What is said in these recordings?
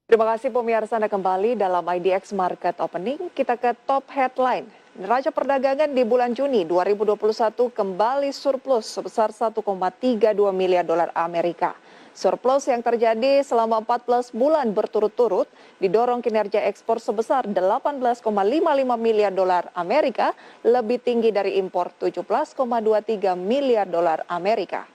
Terima kasih pemirsa Anda kembali dalam IDX Market Opening. Kita ke top headline. Neraca perdagangan di bulan Juni 2021 kembali surplus sebesar 1,32 miliar dolar Amerika. Surplus yang terjadi selama 14 bulan berturut-turut didorong kinerja ekspor sebesar 18,55 miliar dolar Amerika, lebih tinggi dari impor 17,23 miliar dolar Amerika.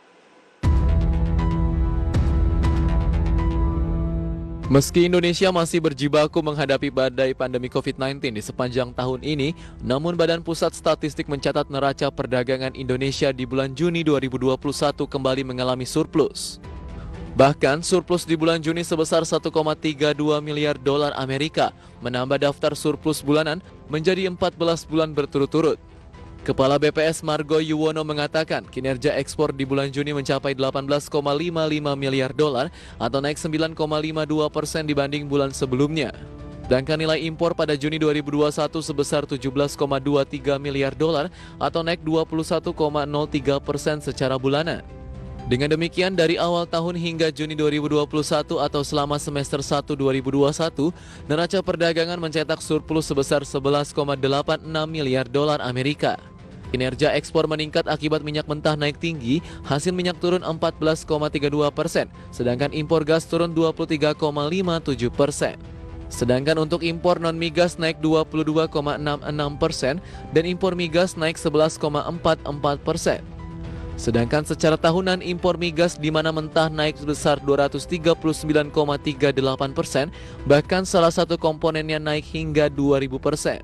Meski Indonesia masih berjibaku menghadapi badai pandemi COVID-19 di sepanjang tahun ini, namun Badan Pusat Statistik mencatat neraca perdagangan Indonesia di bulan Juni 2021 kembali mengalami surplus. Bahkan surplus di bulan Juni sebesar 1,32 miliar dolar Amerika, menambah daftar surplus bulanan menjadi 14 bulan berturut-turut. Kepala BPS Margo Yuwono mengatakan kinerja ekspor di bulan Juni mencapai 18,55 miliar dolar atau naik 9,52% dibanding bulan sebelumnya. Sedangkan nilai impor pada Juni 2021 sebesar 17,23 miliar dolar atau naik 21,03% secara bulanan. Dengan demikian, dari awal tahun hingga Juni 2021 atau selama semester 1 2021, neraca perdagangan mencetak surplus sebesar 11,86 miliar dolar Amerika. Kinerja ekspor meningkat akibat minyak mentah naik tinggi, hasil minyak turun 14,32%, sedangkan impor gas turun 23,57%. Sedangkan untuk impor non-migas naik 22,66% dan impor migas naik 11,44%. Sedangkan secara tahunan impor migas di mana mentah naik sebesar 239,38%, bahkan salah satu komponennya naik hingga 2000%.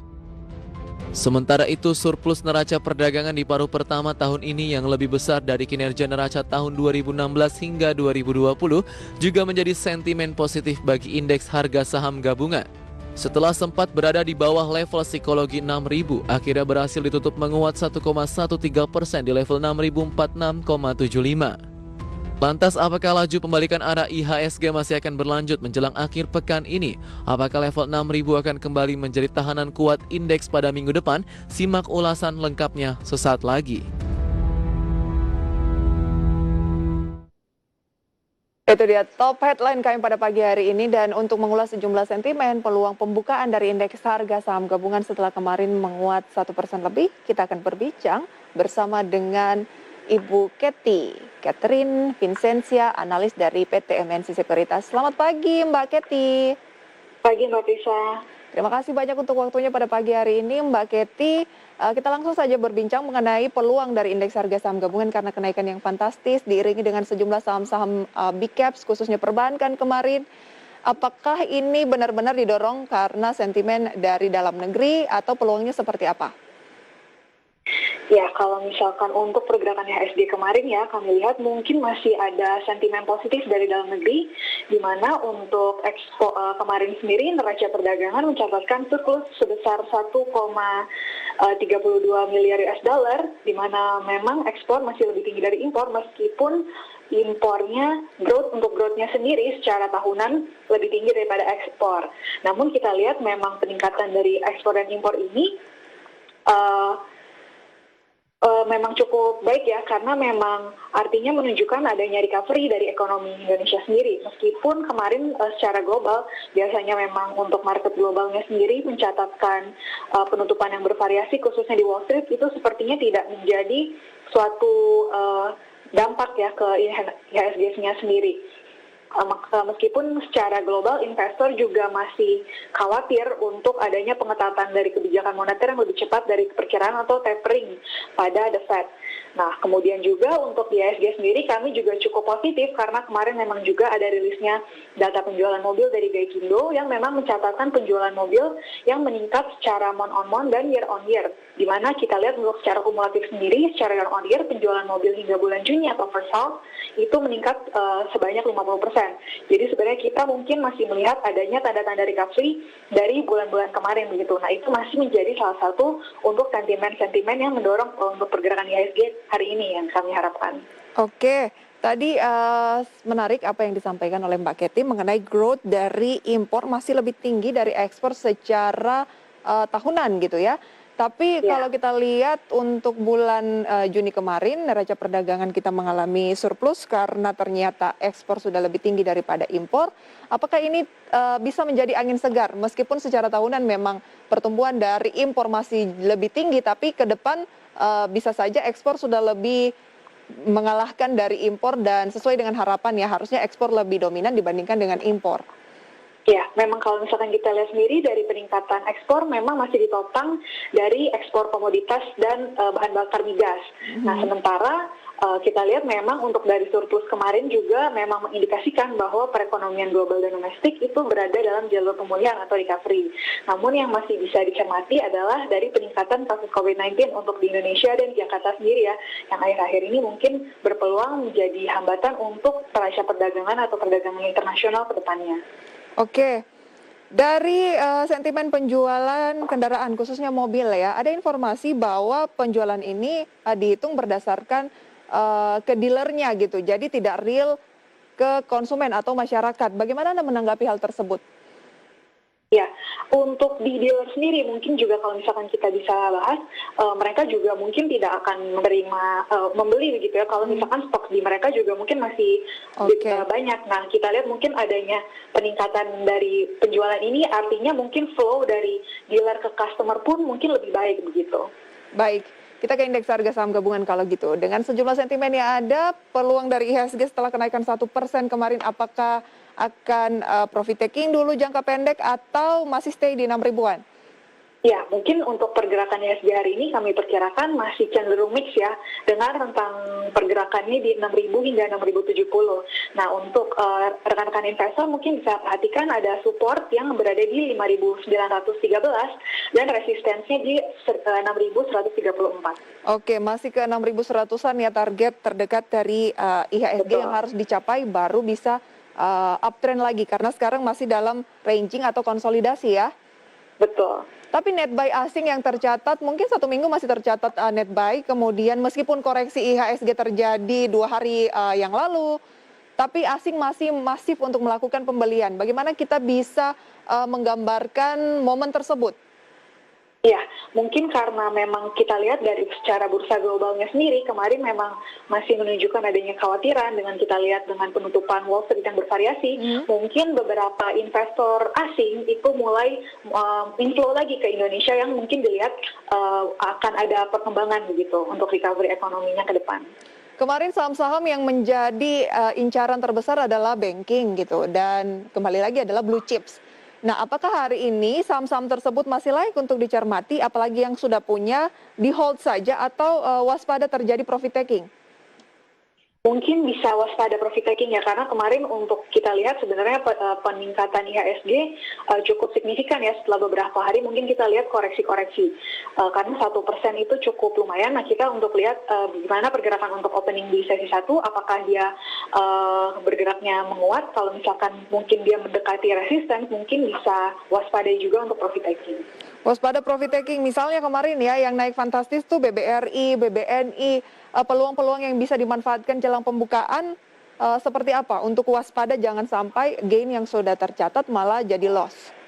Sementara itu surplus neraca perdagangan di paruh pertama tahun ini yang lebih besar dari kinerja neraca tahun 2016 hingga 2020 juga menjadi sentimen positif bagi indeks harga saham gabungan. Setelah sempat berada di bawah level psikologi 6.000, akhirnya berhasil ditutup menguat 1,13% di level 6.046,75. Lantas apakah laju pembalikan arah IHSG masih akan berlanjut menjelang akhir pekan ini? Apakah level 6.000 akan kembali menjadi tahanan kuat indeks pada minggu depan? Simak ulasan lengkapnya sesaat lagi. Itu dia top headline kami pada pagi hari ini, dan untuk mengulas sejumlah sentimen peluang pembukaan dari indeks harga saham gabungan setelah kemarin menguat 1% lebih, kita akan berbincang bersama dengan Ibu Catherine Vincentia, analis dari PT MNC Sekuritas. Selamat pagi Mbak Kety. Pagi Mbak Tisa. Terima kasih banyak untuk waktunya pada pagi hari ini Mbak Kety. Kita langsung saja berbincang mengenai peluang dari indeks harga saham gabungan karena kenaikan yang fantastis diiringi dengan sejumlah saham-saham big caps khususnya perbankan kemarin. Apakah ini benar-benar didorong karena sentimen dari dalam negeri atau peluangnya seperti apa? Ya, kalau misalkan untuk pergerakan IHSG kemarin ya, kami lihat mungkin masih ada sentimen positif dari dalam negeri, di mana untuk kemarin sendiri neraca perdagangan mencatatkan surplus sebesar 1,32 miliar US dollar, di mana memang ekspor masih lebih tinggi dari impor, meskipun impornya untuk growth-nya sendiri secara tahunan lebih tinggi daripada ekspor. Namun kita lihat memang peningkatan dari ekspor dan impor ini memang cukup baik ya, karena memang artinya menunjukkan adanya recovery dari ekonomi Indonesia sendiri. Meskipun kemarin secara global, biasanya memang untuk market globalnya sendiri mencatatkan penutupan yang bervariasi, khususnya di Wall Street, itu sepertinya tidak menjadi suatu dampak ya ke IHSG-nya sendiri. Meskipun secara global investor juga masih khawatir untuk adanya pengetatan dari kebijakan moneter yang lebih cepat dari perkiraan atau tapering pada The Fed. Nah, kemudian juga untuk di IHSG sendiri kami juga cukup positif karena kemarin memang juga ada rilisnya data penjualan mobil dari Gaikindo yang memang mencatatkan penjualan mobil yang meningkat secara month on month dan year on year. Di mana kita lihat untuk secara kumulatif sendiri, secara year on year penjualan mobil hingga bulan Juni atau first half itu meningkat sebanyak 50%. Jadi sebenarnya kita mungkin masih melihat adanya tanda-tanda recovery dari bulan-bulan kemarin begitu. Nah, itu masih menjadi salah satu untuk sentimen-sentimen yang mendorong untuk pergerakan IHSG hari ini yang kami harapkan. Oke, tadi menarik apa yang disampaikan oleh Mbak Kety mengenai growth dari impor masih lebih tinggi dari ekspor secara tahunan gitu ya. Tapi Ya. kalau kita lihat untuk bulan Juni kemarin, neraca perdagangan kita mengalami surplus karena ternyata ekspor sudah lebih tinggi daripada impor. Apakah ini bisa menjadi angin segar meskipun secara tahunan memang pertumbuhan dari impor masih lebih tinggi, tapi ke depan bisa saja ekspor sudah lebih mengalahkan dari impor dan sesuai dengan harapan ya harusnya ekspor lebih dominan dibandingkan dengan impor. Ya, memang kalau misalkan kita lihat sendiri dari peningkatan ekspor memang masih ditopang dari ekspor komoditas dan bahan bakar migas. Nah, sementara kita lihat memang untuk dari surplus kemarin juga memang mengindikasikan bahwa perekonomian global dan domestik itu berada dalam jalur pemulihan atau recovery. Namun yang masih bisa dicermati adalah dari peningkatan kasus COVID-19 untuk di Indonesia dan Jakarta sendiri ya, yang akhir-akhir ini mungkin berpeluang menjadi hambatan untuk neraca perdagangan atau perdagangan internasional ke depannya. Oke, dari sentimen penjualan kendaraan khususnya mobil ya, ada informasi bahwa penjualan ini dihitung berdasarkan ke dealernya gitu, jadi tidak real ke konsumen atau masyarakat. Bagaimana Anda menanggapi hal tersebut? Ya, untuk di dealer sendiri mungkin juga kalau misalkan kita bisa bahas, mereka juga mungkin tidak akan menerima membeli begitu ya. Kalau misalkan stok di mereka juga mungkin masih banyak. Nah, kita lihat mungkin adanya peningkatan dari penjualan ini, artinya mungkin flow dari dealer ke customer pun mungkin lebih baik begitu. Baik, kita ke indeks harga saham gabungan kalau gitu. Dengan sejumlah sentimen yang ada, peluang dari IHSG setelah kenaikan 1% kemarin, apakah akan profit taking dulu jangka pendek atau masih stay di 6 ribuan? Ya, mungkin untuk pergerakan IHSG hari ini kami perkirakan masih cenderung mix ya, dengan rentang pergerakannya di 6.000 hingga 6.070. Nah, untuk rekan-rekan investor mungkin bisa perhatikan ada support yang berada di 5.913 dan resistensinya di 6.134. Oke, masih ke 6.100-an ya target terdekat dari IHSG yang harus dicapai baru bisa uptrend lagi karena sekarang masih dalam ranging atau konsolidasi ya. Betul. Tapi net buy asing yang tercatat, mungkin 1 minggu masih tercatat net buy, kemudian meskipun koreksi IHSG terjadi 2 hari yang lalu, tapi asing masih masif untuk melakukan pembelian. Bagaimana kita bisa menggambarkan momen tersebut? Ya, mungkin karena memang kita lihat dari secara bursa globalnya sendiri, kemarin memang masih menunjukkan adanya kekhawatiran dengan kita lihat dengan penutupan Wall Street yang bervariasi, mungkin beberapa investor asing itu mulai inflow lagi ke Indonesia yang mungkin dilihat akan ada perkembangan begitu untuk recovery ekonominya ke depan. Kemarin saham-saham yang menjadi incaran terbesar adalah banking gitu dan kembali lagi adalah blue chips. Nah, apakah hari ini saham-saham tersebut masih layak untuk dicermati, apalagi yang sudah punya, di hold saja atau waspada terjadi profit taking? Mungkin bisa waspada profit taking ya, karena kemarin untuk kita lihat sebenarnya peningkatan IHSG cukup signifikan ya setelah beberapa hari mungkin kita lihat koreksi-koreksi. Karena 1% itu cukup lumayan. Nah, kita untuk lihat gimana pergerakan untuk opening di sesi 1, apakah dia bergeraknya menguat, kalau misalkan mungkin dia mendekati resistance, mungkin bisa waspada juga untuk profit taking. Waspada profit taking, misalnya kemarin ya yang naik fantastis tuh BBRI, BBNI, peluang-peluang yang bisa dimanfaatkan jelang pembukaan seperti apa untuk waspada jangan sampai gain yang sudah tercatat malah jadi loss?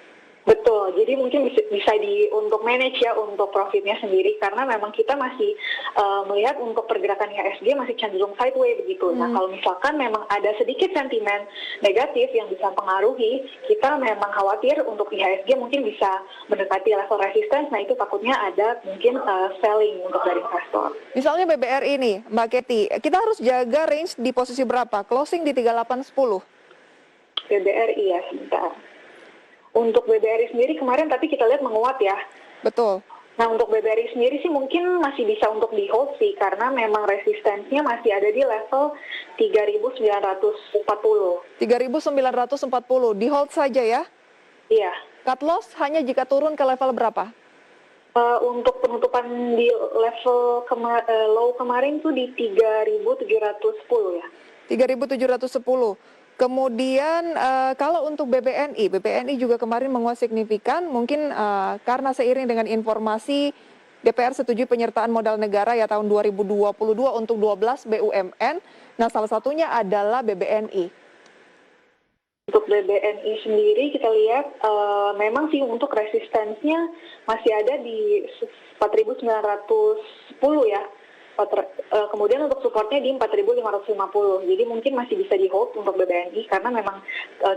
Betul, jadi mungkin bisa untuk manage ya untuk profitnya sendiri karena memang kita masih melihat untuk pergerakan IHSG masih cenderung sideways begitu. Nah, kalau misalkan memang ada sedikit sentimen negatif yang bisa mempengaruhi, kita memang khawatir untuk IHSG mungkin bisa mendekati level resistance. Nah, itu takutnya ada mungkin selling untuk dari investor. Misalnya BBRI ini, Mbak Kety, kita harus jaga range di posisi berapa? Closing di 3810. BBRI ya, sebentar. Untuk BBRI sendiri kemarin tapi kita lihat menguat ya. Betul. Nah, untuk BBRI sendiri sih mungkin masih bisa untuk di hold sih karena memang resistensinya masih ada di level 3.940. 3.940 di hold saja ya? Iya. Cut loss hanya jika turun ke level berapa? Untuk penutupan di level low kemarin tuh di 3.710 ya. 3.710. Kemudian kalau untuk BBNI juga kemarin menguat signifikan, mungkin karena seiring dengan informasi DPR setujui penyertaan modal negara ya tahun 2022 untuk 12 BUMN. Nah, salah satunya adalah BBNI. Untuk BBNI sendiri kita lihat memang sih untuk resistensinya masih ada di 4.910 ya. Kemudian untuk supportnya di 4.550. Jadi mungkin masih bisa di hold untuk BBNI karena memang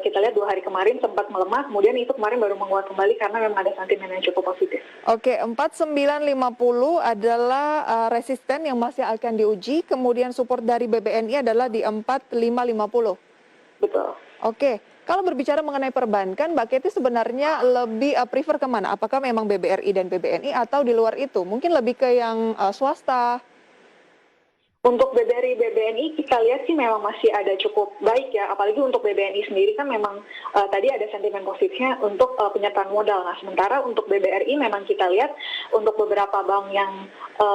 kita lihat 2 hari kemarin sempat melemah, kemudian itu kemarin baru menguat kembali karena memang ada sentimen yang cukup positif. Oke, 4950 adalah resisten yang masih akan diuji, kemudian support dari BBNI adalah di 4550. Betul. Oke, kalau berbicara mengenai perbankan, Mbak Kety sebenarnya lebih prefer kemana? Apakah memang BBRI dan BBNI atau di luar itu? Mungkin lebih ke yang swasta? Untuk BBRI, BBNI kita lihat sih memang masih ada cukup baik ya, apalagi untuk BBNI sendiri kan memang tadi ada sentimen positifnya untuk penyertaan modal. Nah sementara untuk BBRI memang kita lihat untuk beberapa bank yang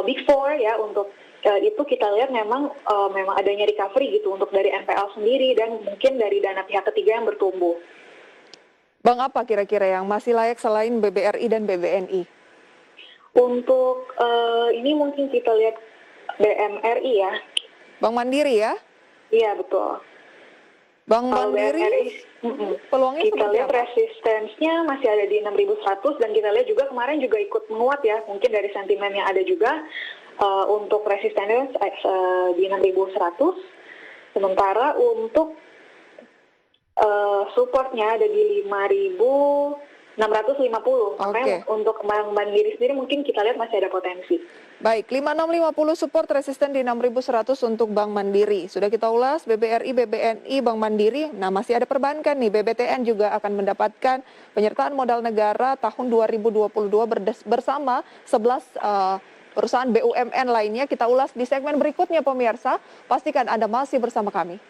Big Four ya, untuk itu kita lihat memang adanya recovery gitu untuk dari NPL sendiri dan mungkin dari dana pihak ketiga yang bertumbuh. Bank apa kira-kira yang masih layak selain BBRI dan BBNI? Untuk ini mungkin kita lihat BMRI ya. Bank Mandiri ya? Iya betul. Bank Kalau Mandiri BMRI, peluangnya kita seperti lihat apa? resistensinya masih ada di 6.100 dan kita lihat juga kemarin juga ikut menguat ya, mungkin dari sentimen yang ada juga untuk resistennya di 6.100. Sementara untuk supportnya ada di 5.650. Makanya untuk Bank Mandiri sendiri mungkin kita lihat masih ada potensi. Baik, 5650 support resisten di 6100 untuk Bank Mandiri. Sudah kita ulas BBRI, BBNI, Bank Mandiri. Nah, masih ada perbankan nih. BBTN juga akan mendapatkan penyertaan modal negara tahun 2022 bersama 11 perusahaan BUMN lainnya. Kita ulas di segmen berikutnya pemirsa. Pastikan Anda masih bersama kami.